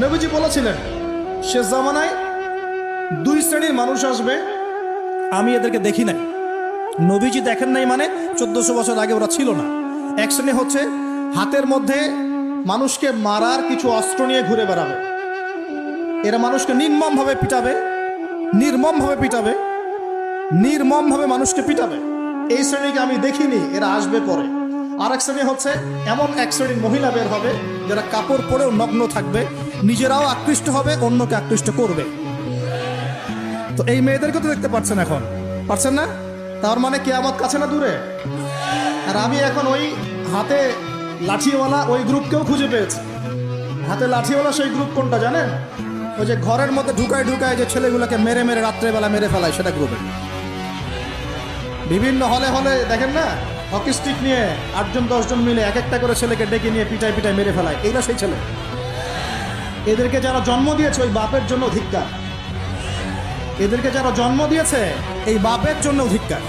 নবীজি বলেছিলেন শেষ জামানায় দুই শ্রেণীর মানুষ আসবে, আমি এদেরকে দেখি নাই। নবীজি দেখেন নাই মানে 1400 বছর আগে ওরা ছিল না। এক শ্রেণী হচ্ছে হাতের মধ্যে মানুষকে মারার কিছু অস্ত্র নিয়ে ঘুরে বেড়াবে। এরা মানুষকে নির্মমভাবে পিটাবে, নির্মমভাবে পিটাবে, নির্মমভাবে মানুষকে পিটাবে। এই শ্রেণীকে আমি দেখিনি, এরা আসবে পরে। আর এক শ্রেণী হচ্ছে এমন এক শ্রেণীর মহিলা বের হবে যারা কাপড় পরেও নগ্ন থাকবে, নিজেরাও আকৃষ্ট হবে, অন্যকে আকৃষ্ট করবে। তো এই মেয়েদেরকে তো দেখতে পাচ্ছেন, এখন পারছেন না? তার মানে কিয়ামত কাছে না দূরে? আর আমি এখন ওই হাতে লাঠিওয়ালা ওই গ্রুপকেও খুঁজে পেয়েছি। হাতে লাঠিওয়ালা সেই গ্রুপ কোনটা জানেন? ওই যে ঘরের মধ্যে ঢুকায় ঢুকায় যে ছেলেগুলোকে মেরে মেরে রাত্রেবেলা মেরে ফেলায়, সেটা গ্রুপে। বিভিন্ন হলে হলে দেখেন না, হকি স্টিক নিয়ে 8জন 10জন মিলে এক একটা করে ছেলেকে ডেকে নিয়ে পিটায় পিটায় মেরে ফেলায়, এইটা সেই ছেলে। এদেরকে যারা জন্ম দিয়েছে ওই বাপের জন্য ধিক্কার। এদেরকে যারা জন্ম দিয়েছে এই বাপের জন্য ধিক্কার।